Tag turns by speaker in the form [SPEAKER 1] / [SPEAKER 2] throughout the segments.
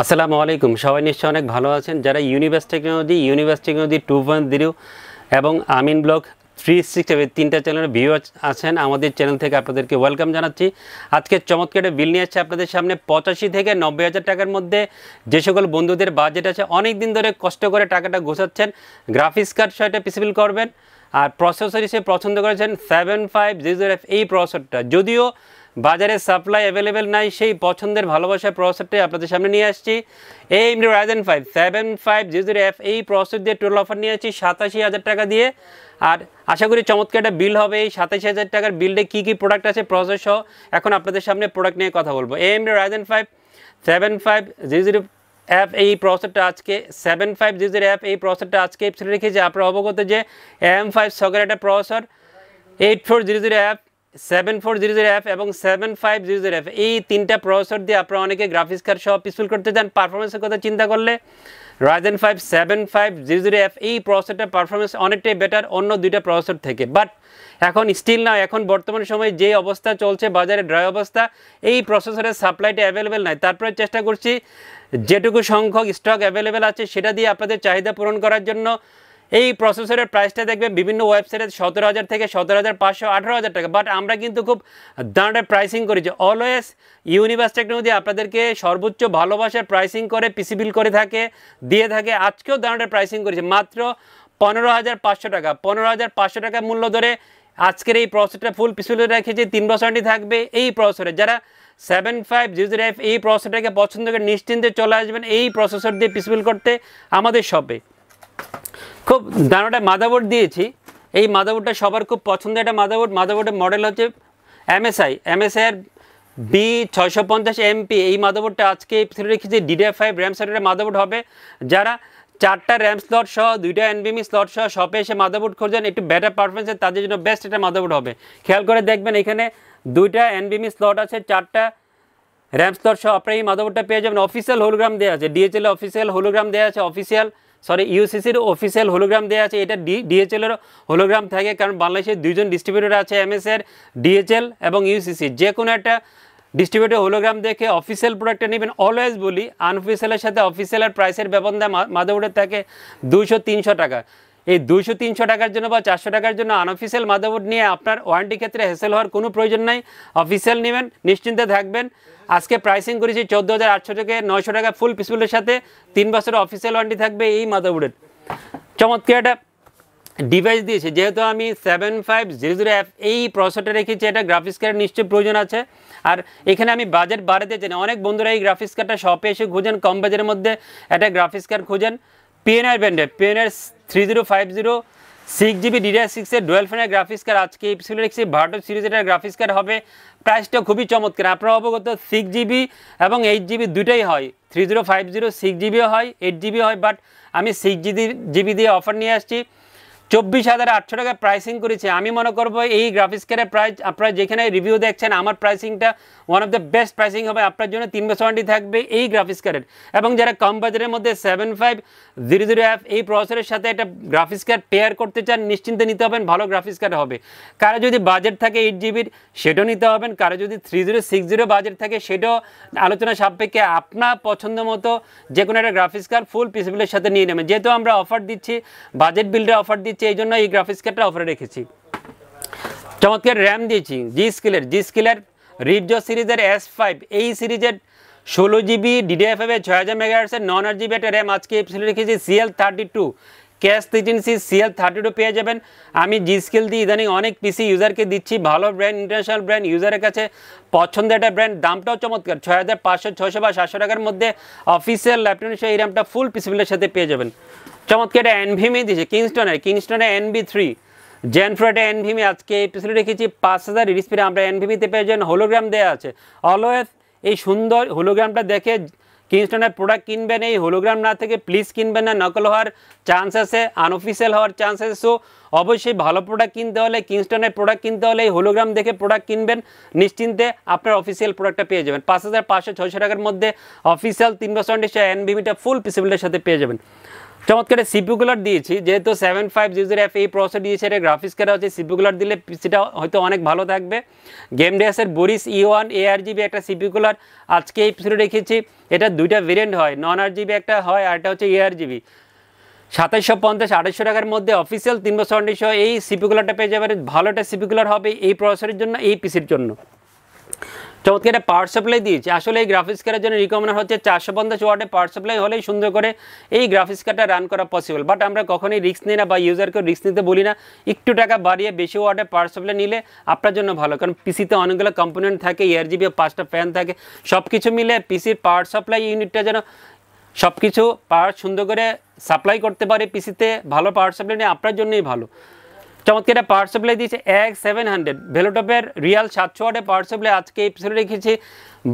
[SPEAKER 1] আসসালামু আলাইকুম। সবাই নিশ্চয়ই অনেক ভালো আছেন। যারা ইউনিভার্স টেকনোলজি 2.0 এবং আমিন ব্লগ 360 তিনটা চ্যানেলের ভিউয়ার আছেন, আমাদের চ্যানেল থেকে আপনাদেরকে ওয়েলকাম জানাচ্ছি। আজকে চমৎকার বিল নিয়ে আসছে আপনাদের সামনে 85 থেকে 90 হাজার টাকার মধ্যে। যে সকল বন্ধুদের বাজেট আছে, অনেক দিন ধরে কষ্ট করে টাকাটা গোছাচ্ছেন, গ্রাফিক্স কার্ড সহটা পিসিবল করবেন আর প্রসেসর হিসেবে পছন্দ করেছেন 7500F এই প্রসেসরটা। যদিও বাজারে সাপ্লাই অ্যাভেলেবেল নাই, সেই পছন্দের ভালোবাসার প্রসেসরটাই আপনাদের সামনে নিয়ে আসছি। AMD Ryzen 5 7500F এই প্রসেসর দিয়ে টোটাল অফার নিয়ে আসছি 87,000 টাকা দিয়ে। আর আশা করি চমৎকার একটা বিল হবে। এই 87,000 টাকার বিল্ডে কী কী প্রোডাক্ট আছে প্রসেসর সহ এখন আপনাদের সামনে প্রোডাক্ট নিয়ে কথা বলবো। AMD Ryzen 5 7500F এই প্রসেসরটা আজকে 7500F এই প্রসেসরটা আজকে রেখেছি। আপনারা অবগত যে AM5 সকের একটা প্রসেসর 8400F 7400F এবং 7500F এই তিনটা প্রসেসর দিয়ে আপনারা অনেকে গ্রাফিক্স কার্ড সহ পিসফুল করতে চান। পারফরমেন্সের কথা চিন্তা করলে Ryzen 5 7500F এই প্রসেসরটার পারফরমেন্স অনেকটাই বেটার অন্য দুইটা প্রসেসর থেকে। বাট এখন স্টিল না, এখন বর্তমান সময়ে যে অবস্থা চলছে বাজারে ড্রাই অবস্থা, এই প্রসেসরের সাপ্লাইটা অ্যাভেলেবেল নাই। তারপরে চেষ্টা করছি যেটুকু সংখ্যক স্টক অ্যাভেলেবেল আছে সেটা দিয়ে আপনাদের চাহিদা পূরণ করার জন্য। এই প্রসেসরের প্রাইসটা দেখবেন বিভিন্ন ওয়েবসাইটে 17,000 থেকে 17,500 18,000 টাকা। বাট আমরা কিন্তু খুব দাঁড়ায় প্রাইসিং করেছি। অলওয়েজ ইউনিভার্স টেকনোলজি আপনাদেরকে সর্বোচ্চ ভালোবাসার প্রাইসিং করে পিসিবিল করে দিয়ে থাকে। আজকেও দাঁড়ায় প্রাইসিং করেছে মাত্র 15,500 টাকা। 15,500 টাকা মূল্য ধরে আজকের এই প্রসেসরটা ফুল পিসিবিল রেখেছি। 3 বছরটি থাকবে এই প্রসেসরে। যারা 7500F এই প্রসেসরটাকে পছন্দ করে নিশ্চিন্তে চলে আসবেন এই প্রসেসর দিয়ে পিসিবিল করতে আমাদের শপে। খুব দারুণ মাদারবোর্ড দিয়েছি। এই মাদারবোর্ডটা সবার খুব পছন্দের একটা মাদারবোর্ডের মডেল হচ্ছে MSI এর B650MP। এই মাদারবোর্ডটা আজকে রেখেছি DDR5 র্যাম স্লটের মাদারবোর্ড হবে। যারা 4টা র্যাম স্লট সহ 2টা NVMe স্লট সহ শপে এসে মাদারবোর্ড খুঁজছেন একটু বেটার পারফরমেন্সের, তাদের জন্য বেস্ট একটা মাদারবোর্ড হবে। খেয়াল করে দেখবেন এখানে 2টা NVMe স্লট আছে, 4টা র্যাম স্লট সহ আপনারা এই মাদারবোর্ডটা পেয়ে যাবেন। অফিসিয়াল হোলোগ্রাম দেওয়া আছে, DHL অফিসিয়াল হোলোগ্রাম দেওয়া আছে, ইউসিসির অফিসিয়াল হোলোগ্রাম দেওয়া আছে। এটা DHL এর হোলোগ্রাম থাকে, কারণ বাংলাদেশের 2জন ডিস্ট্রিবিউটর আছে, MSI DHL এবং ইউসিসি। যে কোনো একটা ডিস্ট্রিবিউটর হোলোগ্রাম দেখে অফিসিয়াল প্রোডাক্টটা নেবেন। অলওয়েজ বলি আনঅফিসিয়ালের সাথে অফিসিয়ালের প্রাইসের ব্যবধান মাদারবোর্ডের থাকে 200-300 টাকা। এই 200-300 টাকার জন্য বা 400 টাকার জন্য আনঅফিসিয়াল মাদারবোর্ড নিয়ে আপনার ওয়ারেন্টি ক্ষেত্রে হ্যাসেল হওয়ার কোনো প্রয়োজন নাই। অফিসিয়াল নেবেন, নিশ্চিন্তে থাকবেন। আজকে প্রাইসিং করেছি 14,800 থেকে 900 টাকা ফুল পিসফুলের সাথে। 3 বছরের অফিসিয়াল ওয়ারেন্টি থাকবে এই মাদারবোর্ডের। চমৎকার একটা ডিভাইস দিয়েছে। যেহেতু আমি 7500F এই প্রসেসরটা রেখেছি, এটা গ্রাফিক্স কার্ডের নিশ্চয়ই প্রয়োজন আছে। আর এখানে আমি বাজেট বাড়াতে চাই না। অনেক বন্ধুরা এই গ্রাফিক্স কার্ডটা শপে এসে খুঁজেন, কম বাজেটের মধ্যে একটা গ্রাফিক্স কার্ড খুঁজেন। PNR ব্র্যান্ডের PNR 3050 6GB DDR6 এর ডুয়াল ফ্যানের গ্রাফিক্স কার্ড আজকে এই পিসিবিল রেখেছি। ভার্টো সিরিজের গ্রাফিক্স কার্ড হবে। প্রাইসটা খুবই চমৎকার। আপনারা অবগত 6GB এবং 8GB দুইটাই হয়। 3050 6GBও হয়, 8GB হয়। বাট আমি 6GB দিয়ে অফার নিয়ে আসছি। 24,800 টাকা প্রাইসিং করেছি। আমি মনে করবো এই গ্রাফিক্স কার্ডের প্রাইস আপনারা যেখানে রিভিউ দেখছেন আমার প্রাইসিংটা one of the best pricing হবে আপনার জন্য। 3 বছর ওয়ারেন্টি থাকবে এই গ্রাফিক্স কার্ডের। এবং যারা কম বাজারের মধ্যে 7500F এই প্রসেসরের সাথে একটা গ্রাফিক্স কার্ড পেয়ার করতে চান, নিশ্চিন্তে নিতে হবেন, ভালো গ্রাফিক্স কার্ড হবে। কারো যদি বাজেট থাকে 8GBর সেটাও নিতে হবেন, কারো যদি 3060 বাজেট থাকে সেটাও আলোচনা সাপেক্ষে আপনার পছন্দ মতো যে কোনো একটা গ্রাফিক্স কার্ড ফুল পিসিবিলের সাথে নিয়ে নেবেন। যেহেতু আমরা অফার দিচ্ছি, বাজেট বিল্ডে অফার দিচ্ছি, এই জন্য এই গ্রাফিক্স কার্ডটা অফারে রেখেছি। চমৎকার র্যাম দিয়েছি জি স্কিলের রিডজো সিরিজের S5 এই সিরিজের 16GB DDR5 6000 MHz নন RGB একটা র্যাম আজকে রেখেছি। CL32 ক্যাশ 13C CL32 পেয়ে যাবেন। আমি জি স্কিল দিয়ে ইদানিং অনেক পিসি ইউজারকে দিচ্ছি। ভালো ব্র্যান্ড, ইন্টারন্যাশনাল ব্র্যান্ড, ইউজারের কাছে পছন্দের একটা ব্র্যান্ড, দামটাও চমৎকার। 6500 600 বা 700 টাকার মধ্যে অফিসিয়াল ল্যাপটপ এই র্যামটা ফুল পিসিবিলের সাথে পেয়ে যাবেন। চমৎকার একটা NVMe দিয়েছে কিংস্টনের NB3 Gen 4 একটা NVMe আজকে পিসিবিলে রেখেছি। 5000 স্পিড আমরা NVMe-তে পেয়ে যাবেন। হোলোগ্রাম দেওয়া আছে। অলওয়েজ এই সুন্দর হোলোগ্রামটা দেখে কিংস্টনের প্রোডাক্ট কিনবেন। এই হোলোগ্রাম না থেকে প্লিজ কিনবেন না, নকল হওয়ার চান্স আছে, আনঅফিসিয়াল হওয়ার চান্স আছে। সো অবশ্যই ভালো প্রোডাক্ট কিনতে হলে, কিংস্টনের প্রোডাক্ট কিনতে হলে এই হোলোগ্রাম দেখে প্রোডাক্ট কিনবেন, নিশ্চিন্তে আপনার অফিসিয়াল প্রোডাক্টটা পেয়ে যাবেন। 5500 600 টাকার মধ্যে অফিসিয়াল 3 বছর NVMe-টা ফুল পিসিবিলের সাথে পেয়ে যাবেন। চমৎকার সিপিইউ কুলার দিয়েছি, যেহেতু 7500F এই প্রসেসর দিয়েছে, এটা গ্রাফিক্স কার্ড হচ্ছে, সিপিইউ কুলার দিলে পিসিটা হয়তো অনেক ভালো থাকবে। গেম ডেসের বরিস E1 ARGB একটা সিপিইউ কুলার আজকে এই পিসিতে রেখেছি। এটা দুইটা ভেরিয়েন্ট হয়, নন RGB একটা হয় আর একটা হচ্ছে ARGB। 2750-2800 টাকার মধ্যে অফিসিয়াল 3 বছর ওয়ারেন্টি সহ এই সিপিইউ কুলারটা পেয়ে যাবেন। ভালো একটা সিপিইউ কুলার হবে এই প্রসেসরের জন্য, এই পিসির জন্য। চমৎকার একটা পাওয়ার সাপ্লাই দিয়েছে। আসলে এই গ্রাফিক্স কার্ডের জন্য রিকমেন্ড হচ্ছে 450 ওয়াটের পাওয়ার সাপ্লাই হলেই সুন্দর করে এই গ্রাফিক্স কার্ডটা রান করা পসিবল। বাট আমরা কখনোই রিস্ক নিই না বা ইউজারকে রিস্ক নিতে বলি না। একটু টাকা বাড়িয়ে বেশি ওয়াটের পাওয়ার সাপ্লাই নিলে আপনার জন্য ভালো, কারণ পিসিতে অনেকগুলো কম্পোনেন্ট থাকে, ARGB 5টা ফ্যান থাকে, সব কিছু মিলে পিসির পাওয়ার সাপ্লাই ইউনিটটা যেন সব কিছু পাওয়ার সুন্দর করে সাপ্লাই করতে পারে পিসিতে। ভালো পাওয়ার সাপ্লাই নিয়ে আপনার জন্যই ভালো। চমৎকার একটা পাওয়ার সাপ্লাই দিয়েছে X700 ভেলোটপের রিয়াল 700 ওয়াটের পাওয়ার সাপ্লাই আজকে এই পিসিতে রেখেছি।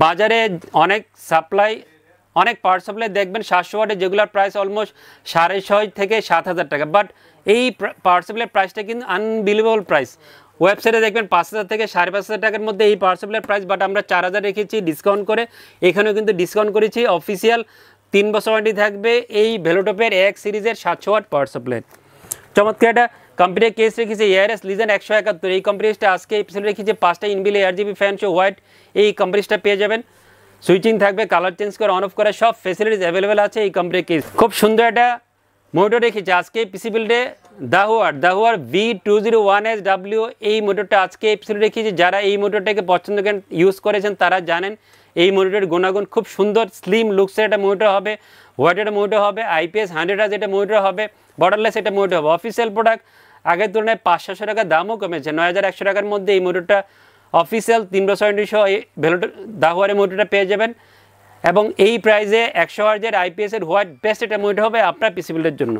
[SPEAKER 1] বাজারে অনেক পাওয়ার সাপ্লাই দেখবেন 700 ওয়াটের, যেগুলোর প্রাইস অলমোস্ট 6,500 থেকে 7,000 টাকা। বাট এই পাওয়ার সাপ্লাইয়ের প্রাইসটা কিন্তু আনবিলিভেবল প্রাইস। ওয়েবসাইটে দেখবেন 5,000 থেকে 5,500 টাকার মধ্যে এই পাওয়ার সাপ্লাইয়ের প্রাইস, বাট আমরা 4,000 রেখেছি ডিসকাউন্ট করে। এখানেও কিন্তু ডিসকাউন্ট করেছি। অফিসিয়াল 3 বছর ওয়ারেন্টি থাকবে এই ভেলোটপের X সিরিজের 700 ওয়াট পাওয়ার সাপ্লাই। চমৎকার একটা কম্পিউটার কেস রেখেছে ARS লিজেন্ড 171। এই কম্পিউটারটা আজকে এই পিছনে রেখেছে 5টা ইনবিল ARGB ফ্যান সহ হোয়াইট এই কম্পিউটারটা পেয়ে যাবেন। সুইচিং থাকবে, কালার চেঞ্জ করে অন অফ করা সব ফেসিলিটিস অ্যাভেলেবেল আছে এই কম্পিউটার কেস। খুব সুন্দর একটা মোটর রেখেছে আজকে পিসি বিল্ডে, দাহুয়ার V201SW এই মোটরটা আজকে এই পিছনে রেখেছি। যারা এই মোটরটাকে পছন্দ করেন, ইউজ করেছেন, তারা জানেন এই মোটরের গুণাগুণ। খুব সুন্দর স্লিম লুকসের একটা মোটর হবে, হোয়াইটের মোটর হবে, IPS 100 যেটা মোটর হবে, বর্ডারলেস এটা মোটর হবে। অফিসিয়াল প্রোডাক্ট আগের তুলনায় 500 টাকা দামও কমেছে, 9,100 টাকার মধ্যে এই মোটরটা অফিসিয়াল 3 বছর ওয়ারেন্টি সহ এই দাহুয়ারের মোটরটা পেয়ে যাবেন। এবং এই প্রাইসে 100 হার্জের IPS এর হোয়াইট বেস্ট এটা মোটর হবে আপনার পিসি বিল্ডের জন্য।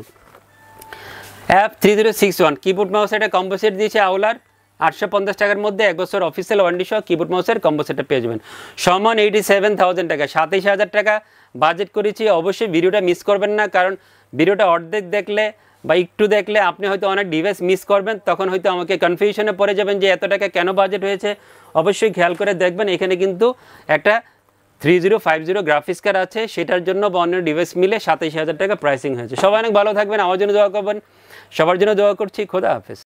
[SPEAKER 1] F3061 কিবোর্ড মাউস এটা কম্বো সেট দিয়েছে আউলার 850 টাকার মধ্যে 1 বছর অফিসিয়াল ওয়ারেন্টি সহ কিবোর্ড মাউসের কম্বো সেটটা পেয়ে যাবেন। সমান 87,000 টাকা, 27,000 টাকা বাজেট করেছি। অবশ্যই ভিডিওটা মিস করবেন না, কারণ ভিডিওটা অর্ধেক দেখলে বা একটু দেখলে আপনি হয়তো অনেক ডিভাইস মিস করবেন, তখন হয়তো আমাকে কনফিউশনে পড়ে যাবেন যে এত টাকা কেন বাজেট হয়েছে। অবশ্যই খেয়াল করে দেখবেন, এখানে কিন্তু একটা 3050 গ্রাফিক্স কার্ড আছে, সেটার জন্য বা অন্য ডিভাইস মিলে 27,000 টাকা প্রাইসিং হয়েছে। সবাই অনেক ভালো থাকবেন, আমার জন্য দোয়া করবেন, সবার জন্য দোয়া করছি। খোদা হাফেজ।